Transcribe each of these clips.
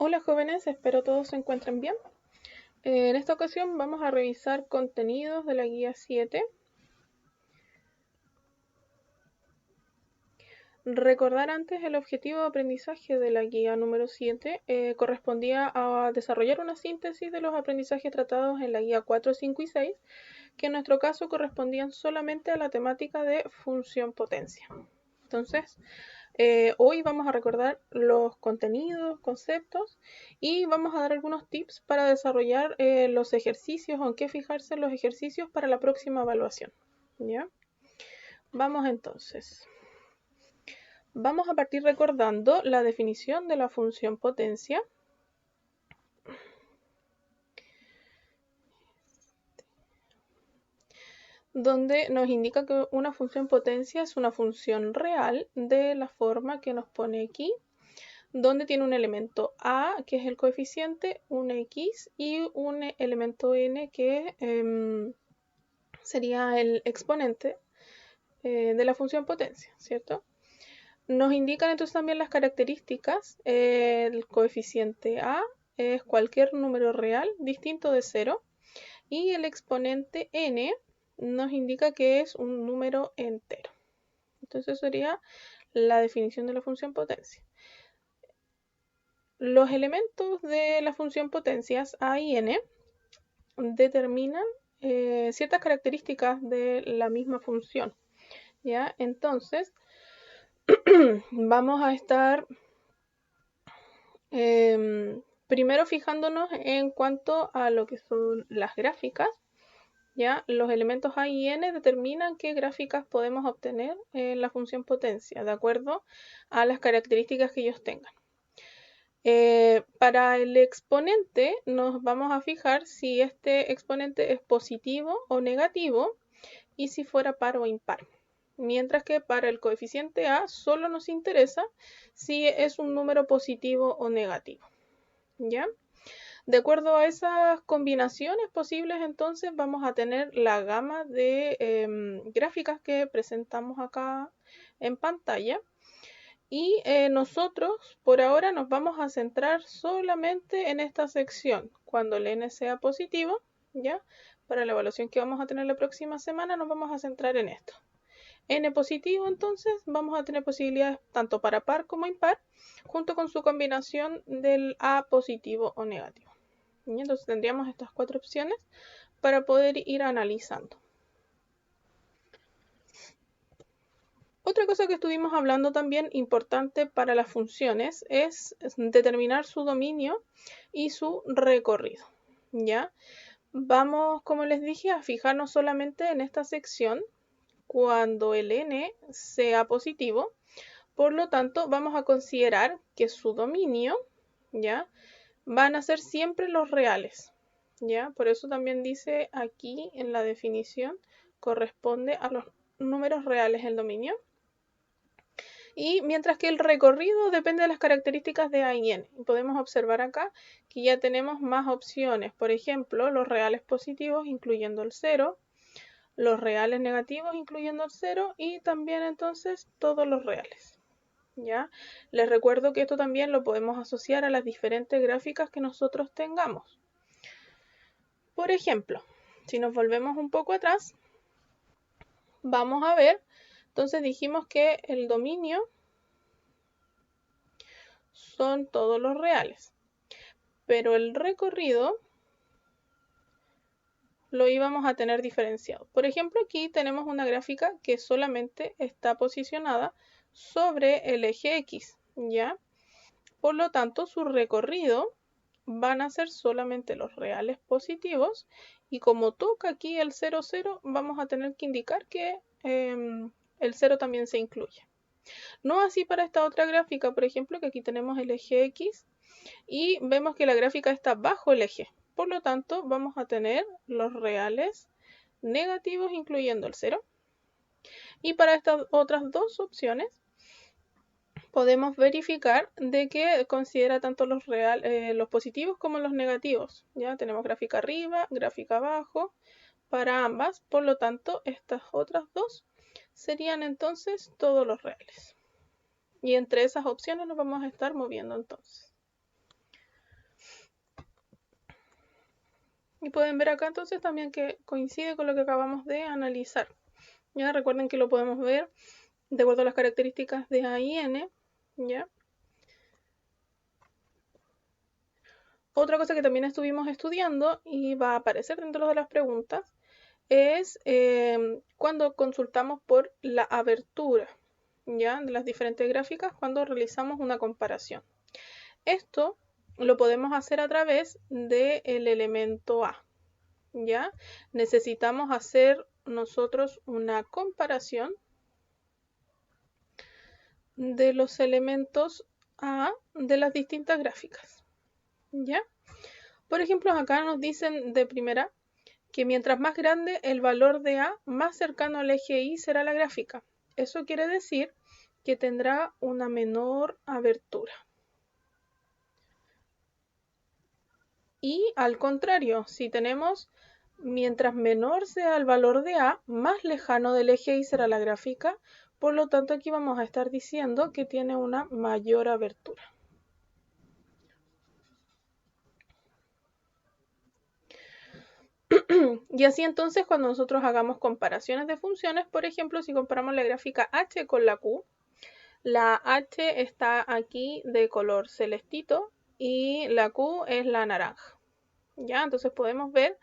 Hola jóvenes, espero todos se encuentren bien. En esta ocasión vamos a revisar contenidos de la guía 7. Recordar antes el objetivo de aprendizaje de la guía número 7 correspondía a desarrollar una síntesis de los aprendizajes tratados en la guía 4, 5 y 6, que en nuestro caso correspondían solamente a la temática de función potencia. Entonces, hoy vamos a recordar los contenidos, conceptos y vamos a dar algunos tips para desarrollar los ejercicios o en qué fijarse en los ejercicios para la próxima evaluación. ¿Ya? Vamos entonces. Vamos a partir recordando la definición de la función potencia. Donde nos indica que una función potencia es una función real de la forma que nos pone aquí, donde tiene un elemento a, que es el coeficiente, un x y un elemento n, que sería el exponente de la función potencia, ¿cierto? Nos indican entonces también las características. El coeficiente a es cualquier número real distinto de 0 y el exponente n nos indica que es un número entero. Entonces sería la definición de la función potencia. Los elementos de la función potencias a y n determinan ciertas características de la misma función. ¿Ya? Entonces, vamos a estar primero fijándonos en cuanto a lo que son las gráficas. ¿Ya? Los elementos a y n determinan qué gráficas podemos obtener en la función potencia, de acuerdo a las características que ellos tengan. Para el exponente nos vamos a fijar si este exponente es positivo o negativo y si fuera par o impar. Mientras que para el coeficiente a solo nos interesa si es un número positivo o negativo. ¿Ya? De acuerdo a esas combinaciones posibles, entonces vamos a tener la gama de gráficas que presentamos acá en pantalla. Y nosotros por ahora nos vamos a centrar solamente en esta sección. Cuando el n sea positivo, ¿ya? Para la evaluación que vamos a tener la próxima semana nos vamos a centrar en esto. N positivo, entonces vamos a tener posibilidades tanto para par como impar, junto con su combinación del A positivo o negativo. Y entonces tendríamos estas cuatro opciones para poder ir analizando. Otra cosa que estuvimos hablando también importante para las funciones es determinar su dominio y su recorrido. ¿Ya? Vamos, como les dije, a fijarnos solamente en esta sección cuando el n sea positivo. Por lo tanto, vamos a considerar que su dominio, ¿ya? Van a ser siempre los reales. ¿Ya? Por eso también dice aquí en la definición, corresponde a los números reales el dominio. Y mientras que el recorrido depende de las características de A y N. Podemos observar acá que ya tenemos más opciones. Por ejemplo, los reales positivos incluyendo el 0, los reales negativos incluyendo el 0 y también entonces todos los reales. ¿Ya? Les recuerdo que esto también lo podemos asociar a las diferentes gráficas que nosotros tengamos. Por ejemplo, si nos volvemos un poco atrás, vamos a ver, entonces dijimos que el dominio son todos los reales, pero el recorrido lo íbamos a tener diferenciado. Por ejemplo, aquí tenemos una gráfica que solamente está posicionada sobre el eje X, ¿ya? Por lo tanto, su recorrido van a ser solamente los reales positivos y como toca aquí el 0, 0, vamos a tener que indicar que el 0 también se incluye. No así para esta otra gráfica, por ejemplo, que aquí tenemos el eje X y vemos que la gráfica está bajo el eje. Por lo tanto, vamos a tener los reales negativos incluyendo el 0. Y para estas otras dos opciones, podemos verificar de que considera tanto los positivos como los negativos. Ya tenemos gráfica arriba, gráfica abajo para ambas. Por lo tanto, estas otras dos serían entonces todos los reales. Y entre esas opciones nos vamos a estar moviendo entonces. Y pueden ver acá entonces también que coincide con lo que acabamos de analizar. Ya recuerden que lo podemos ver de acuerdo a las características de A y N. ¿Ya? Otra cosa que también estuvimos estudiando y va a aparecer dentro de las preguntas es cuando consultamos por la abertura, ¿ya? De las diferentes gráficas cuando realizamos una comparación. Esto lo podemos hacer a través del elemento A, ¿ya? Necesitamos hacer nosotros una comparación de los elementos A de las distintas gráficas, ¿ya? Por ejemplo, acá nos dicen de primera que mientras más grande el valor de A, más cercano al eje Y será la gráfica. Eso quiere decir que tendrá una menor abertura. Y al contrario, si tenemos mientras menor sea el valor de A, más lejano del eje Y será la gráfica. Por lo tanto, aquí vamos a estar diciendo que tiene una mayor abertura. Y así entonces cuando nosotros hagamos comparaciones de funciones, por ejemplo, si comparamos la gráfica h con la q, la h está aquí de color celestito y la q es la naranja. ¿Ya? Entonces podemos ver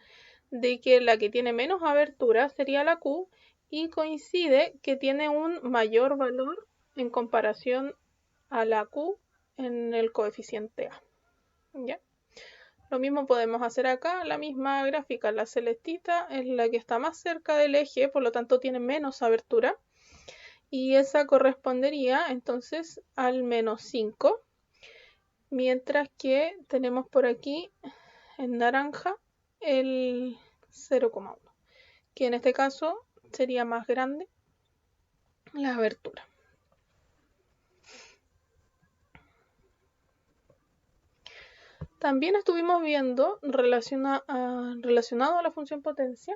de que la que tiene menos abertura sería la q y coincide que tiene un mayor valor en comparación a la q en el coeficiente a. ¿Ya? Lo mismo podemos hacer acá, la misma gráfica, la celestita es la que está más cerca del eje, por lo tanto tiene menos abertura. Y esa correspondería entonces al menos 5. Mientras que tenemos por aquí en naranja el 0,1, que en este caso sería más grande la abertura. También estuvimos viendo relacionado a la función potencia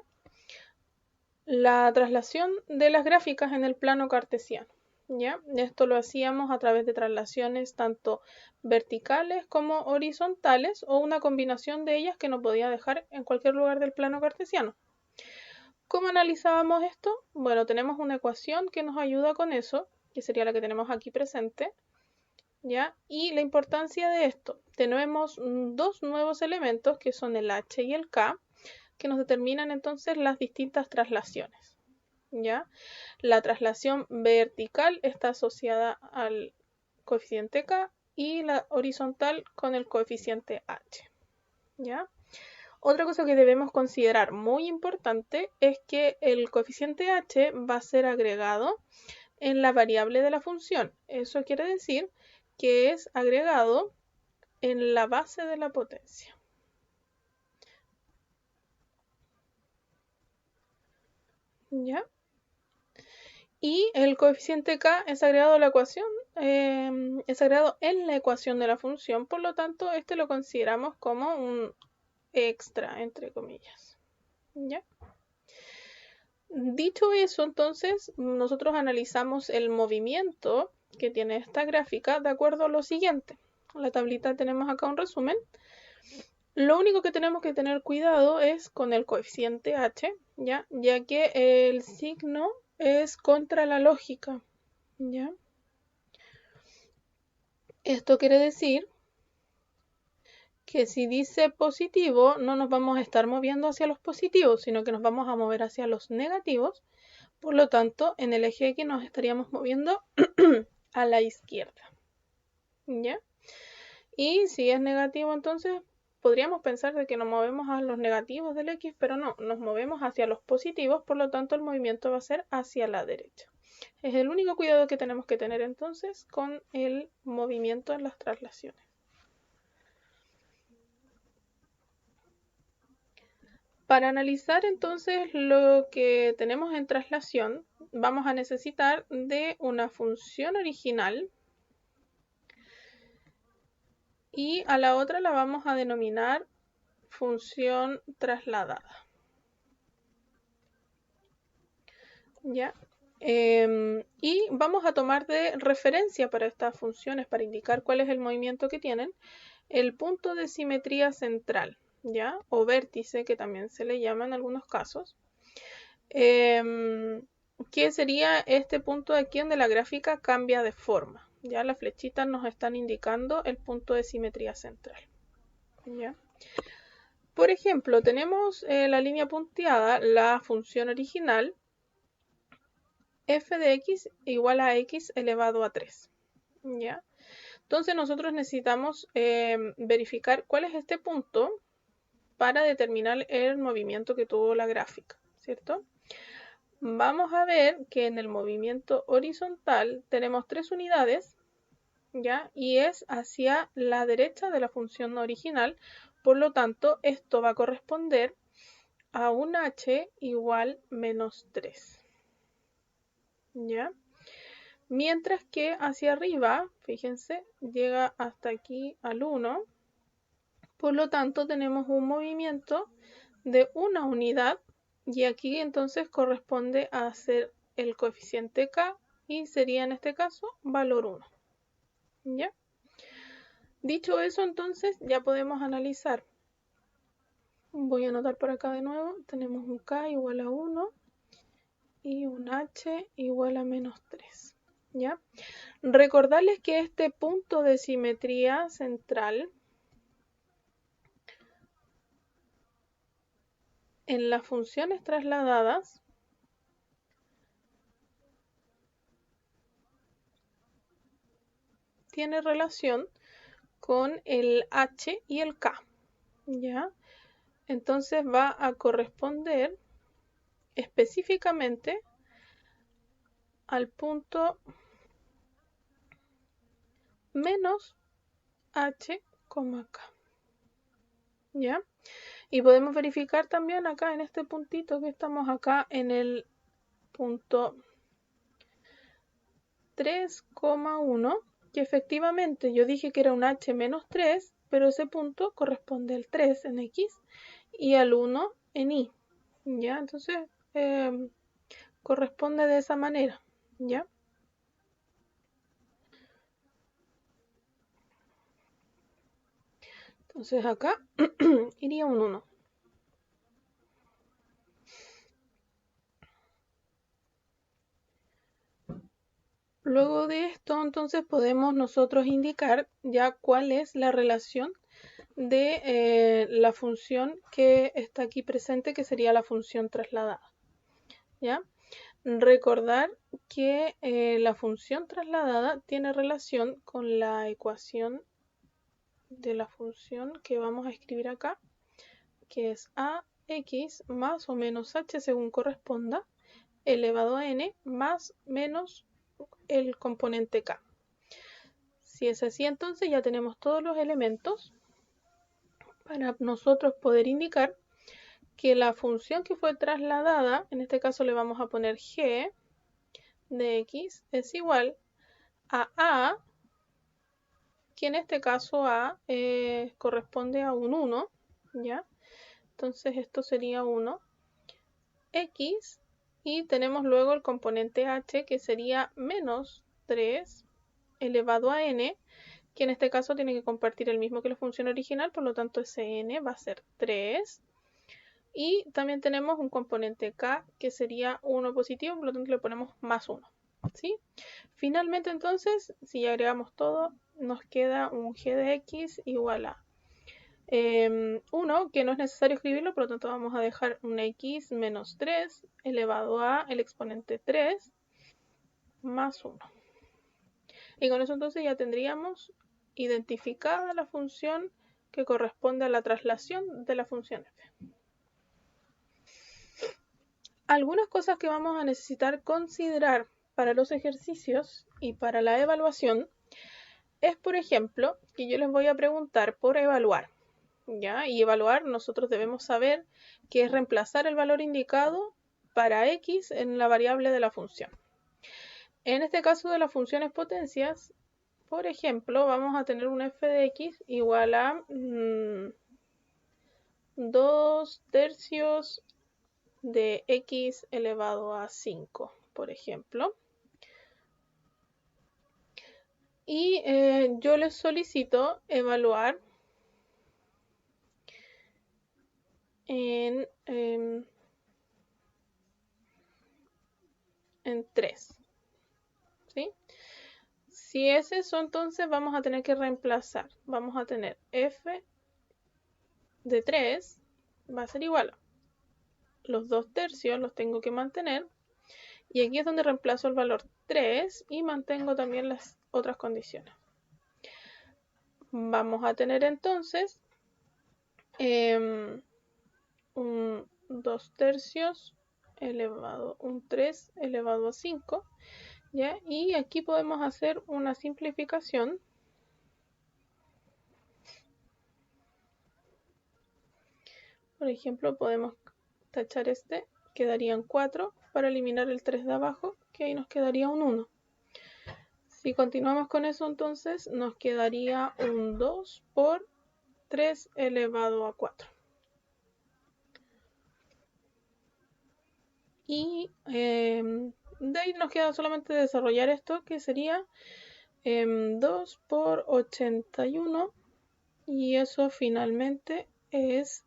la traslación de las gráficas en el plano cartesiano. ¿Ya? Esto lo hacíamos a través de traslaciones tanto verticales como horizontales o una combinación de ellas que nos podía dejar en cualquier lugar del plano cartesiano. ¿Cómo analizábamos esto? Bueno, tenemos una ecuación que nos ayuda con eso, que sería la que tenemos aquí presente. ¿Ya? Y la importancia de esto, tenemos dos nuevos elementos que son el h y el k, que nos determinan entonces las distintas traslaciones. ¿Ya? La traslación vertical está asociada al coeficiente k y la horizontal con el coeficiente h. ¿Ya? Otra cosa que debemos considerar muy importante es que el coeficiente h va a ser agregado en la variable de la función. Eso quiere decir que es agregado en la base de la potencia. ¿Ya? Y el coeficiente k es agregado a la ecuación, es agregado en la ecuación de la función, por lo tanto, este lo consideramos como un extra, entre comillas. ¿Ya? Dicho eso, entonces, nosotros analizamos el movimiento que tiene esta gráfica de acuerdo a lo siguiente. En la tablita tenemos acá un resumen. Lo único que tenemos que tener cuidado es con el coeficiente h, ya que el signo es contra la lógica. ¿Ya? Esto quiere decir que si dice positivo, no nos vamos a estar moviendo hacia los positivos, sino que nos vamos a mover hacia los negativos. Por lo tanto, en el eje X nos estaríamos moviendo a la izquierda. ¿Ya? Y si es negativo, entonces podríamos pensar de que nos movemos a los negativos del X, pero no, nos movemos hacia los positivos, por lo tanto el movimiento va a ser hacia la derecha. Es el único cuidado que tenemos que tener entonces con el movimiento en las traslaciones. Para analizar entonces lo que tenemos en traslación, vamos a necesitar de una función original y a la otra la vamos a denominar función trasladada. ¿Ya? Y vamos a tomar de referencia para estas funciones, para indicar cuál es el movimiento que tienen, el punto de simetría central. ¿ya? O vértice, que también se le llama en algunos casos. ¿Qué sería este punto de aquí donde la gráfica cambia de forma? Ya las flechitas nos están indicando el punto de simetría central. ¿Ya? Por ejemplo, tenemos la línea punteada, la función original, f de x igual a x elevado a 3. ¿Ya? Entonces nosotros necesitamos verificar cuál es este punto para determinar el movimiento que tuvo la gráfica, ¿cierto? Vamos a ver que en el movimiento horizontal tenemos 3 unidades, ¿ya? Y es hacia la derecha de la función original, por lo tanto esto va a corresponder a un h igual menos 3, ¿ya? Mientras que hacia arriba, fíjense, llega hasta aquí al 1, por lo tanto tenemos un movimiento de una unidad y aquí entonces corresponde a hacer el coeficiente k y sería en este caso valor 1. ¿Ya? Dicho eso, entonces ya podemos analizar. Voy a anotar por acá de nuevo. Tenemos un k igual a 1 y un h igual a menos 3. ¿Ya? Recordarles que este punto de simetría central en las funciones trasladadas tiene relación con el h y el k, ¿ya? Entonces va a corresponder específicamente al punto menos h, k, ¿ya? Y podemos verificar también acá en este puntito que estamos acá en el punto 3,1, que efectivamente yo dije que era un h menos 3, pero ese punto corresponde al 3 en x y al 1 en y, ¿ya? Entonces corresponde de esa manera, ¿ya? Entonces acá iría un 1. Luego de esto, entonces podemos nosotros indicar ya cuál es la relación de la función que está aquí presente, que sería la función trasladada. ¿Ya? Recordar que la función trasladada tiene relación con la ecuación de la función que vamos a escribir acá, que es ax más o menos h según corresponda, elevado a n más menos el componente k. Si es así, entonces ya tenemos todos los elementos para nosotros poder indicar que la función que fue trasladada, en este caso le vamos a poner g de x, es igual a, que en este caso a corresponde a un 1, ¿ya? Entonces esto sería 1, x, y tenemos luego el componente h, que sería menos 3 elevado a n, que en este caso tiene que compartir el mismo que la función original, por lo tanto ese n va a ser 3. Y también tenemos un componente k, que sería 1 positivo, por lo tanto le ponemos más 1. ¿Sí? Finalmente entonces, si agregamos todo, nos queda un g de x igual a 1, que no es necesario escribirlo, por lo tanto vamos a dejar un x menos 3 elevado a el exponente 3 más 1. Y con eso entonces ya tendríamos identificada la función que corresponde a la traslación de la función f. Algunas cosas que vamos a necesitar considerar para los ejercicios y para la evaluación es, por ejemplo, que yo les voy a preguntar por evaluar, ¿ya? Y evaluar, nosotros debemos saber que es reemplazar el valor indicado para x en la variable de la función. En este caso de las funciones potencias, por ejemplo, vamos a tener un f de x igual a 2 tercios de x elevado a 5, por ejemplo. Y yo les solicito evaluar en 3. ¿Sí? Si es eso, entonces vamos a tener que reemplazar. Vamos a tener f de 3 va a ser igual a los 2/3, los tengo que mantener. Y aquí es donde reemplazo el valor 3 y mantengo también las otras condiciones. Vamos a tener entonces un 2/3 elevado, un 3 elevado a 5. ¿Ya? Y aquí podemos hacer una simplificación. Por ejemplo, podemos tachar este, quedarían 4 para eliminar el 3 de abajo, que ahí nos quedaría un 1. Si continuamos con eso, entonces nos quedaría un 2 por 3 elevado a 4. Y de ahí nos queda solamente desarrollar esto, que sería 2 por 81, y eso finalmente es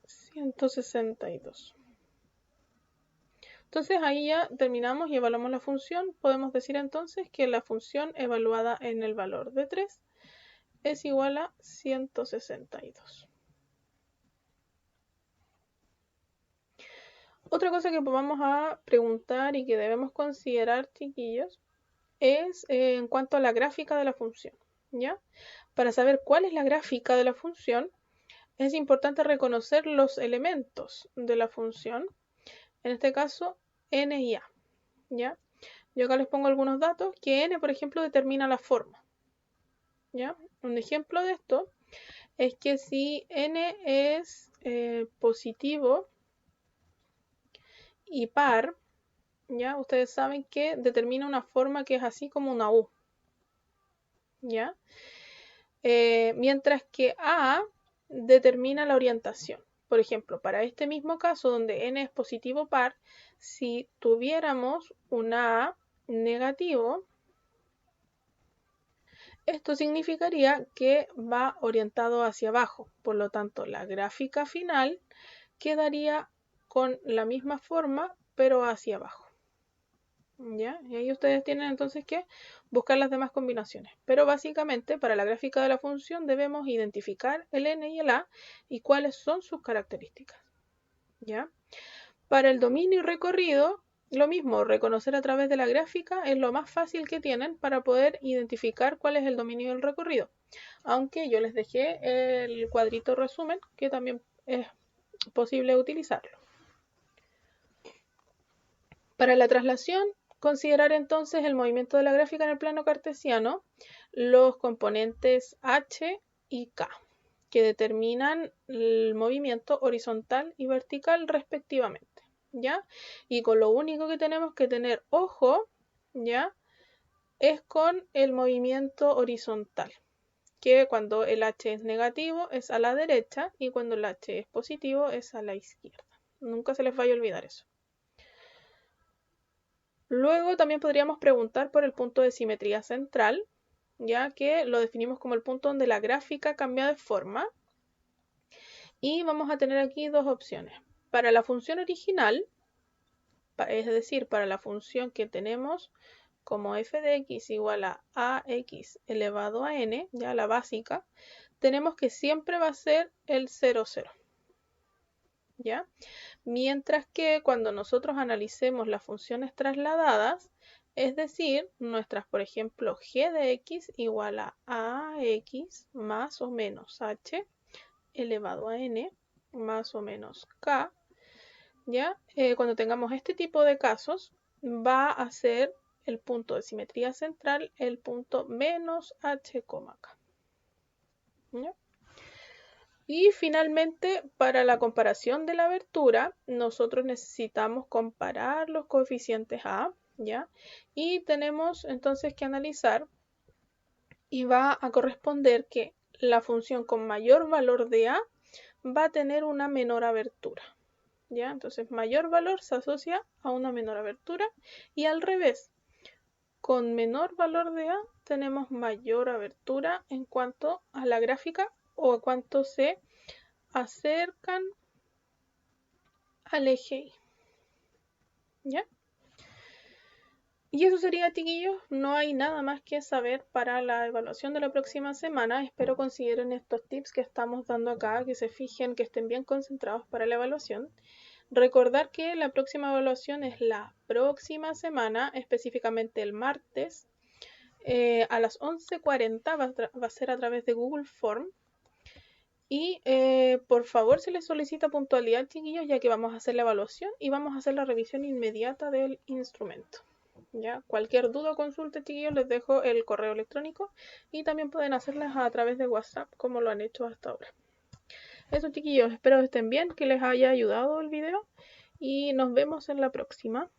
162. Entonces ahí ya terminamos y evaluamos la función. Podemos decir entonces que la función evaluada en el valor de 3 es igual a 162. Otra cosa que vamos a preguntar y que debemos considerar, chiquillos, es en cuanto a la gráfica de la función, ¿ya? Para saber cuál es la gráfica de la función, es importante reconocer los elementos de la función, en este caso n y a, ¿ya? Yo acá les pongo algunos datos, que n, por ejemplo, determina la forma, ¿ya? Un ejemplo de esto es que si n es positivo y par, ¿ya? Ustedes saben que determina una forma que es así como una U, ¿ya? Mientras que A determina la orientación. Por ejemplo, para este mismo caso donde n es positivo par, si tuviéramos una A negativo, esto significaría que va orientado hacia abajo. Por lo tanto, la gráfica final quedaría con la misma forma, pero hacia abajo. ¿Ya? Y ahí ustedes tienen entonces que buscar las demás combinaciones. Pero básicamente para la gráfica de la función debemos identificar el n y el a y cuáles son sus características. ¿Ya? Para el dominio y recorrido, lo mismo, reconocer a través de la gráfica es lo más fácil que tienen para poder identificar cuál es el dominio y el recorrido. Aunque yo les dejé el cuadrito resumen, que también es posible utilizarlo. Para la traslación, considerar entonces el movimiento de la gráfica en el plano cartesiano, los componentes h y k, que determinan el movimiento horizontal y vertical respectivamente, ¿ya? Y con lo único que tenemos que tener ojo, ¿ya? Es con el movimiento horizontal, que cuando el h es negativo es a la derecha y cuando el h es positivo es a la izquierda. Nunca se les vaya a olvidar eso. Luego también podríamos preguntar por el punto de simetría central, ya que lo definimos como el punto donde la gráfica cambia de forma. Y vamos a tener aquí dos opciones. Para la función original, es decir, para la función que tenemos como f de x igual a ax elevado a n, ya la básica, tenemos que siempre va a ser el 0, 0. ¿Ya? Mientras que cuando nosotros analicemos las funciones trasladadas, es decir, nuestras, por ejemplo, g de x igual a ax más o menos h elevado a n más o menos k, ¿ya? Cuando tengamos este tipo de casos, va a ser el punto de simetría central el punto menos h, k. ¿Ya? Y finalmente, para la comparación de la abertura, nosotros necesitamos comparar los coeficientes A, ¿ya? Y tenemos entonces que analizar y va a corresponder que la función con mayor valor de A va a tener una menor abertura, ¿ya? Entonces, mayor valor se asocia a una menor abertura y al revés, con menor valor de A tenemos mayor abertura en cuanto a la gráfica o a cuánto se acercan al eje Y. ¿Ya? Y eso sería, chiquillos, no hay nada más que saber para la evaluación de la próxima semana. Espero consideren estos tips que estamos dando acá, que se fijen, que estén bien concentrados para la evaluación. Recordar que la próxima evaluación es la próxima semana, específicamente el martes, a las 11:40, va a ser a través de Google Form. Y por favor se les solicita puntualidad, chiquillos, ya que vamos a hacer la evaluación y vamos a hacer la revisión inmediata del instrumento. ¿Ya? Cualquier duda o consulta, chiquillos, les dejo el correo electrónico y también pueden hacerlas a través de WhatsApp, como lo han hecho hasta ahora. Eso, chiquillos, espero que estén bien, que les haya ayudado el video y nos vemos en la próxima.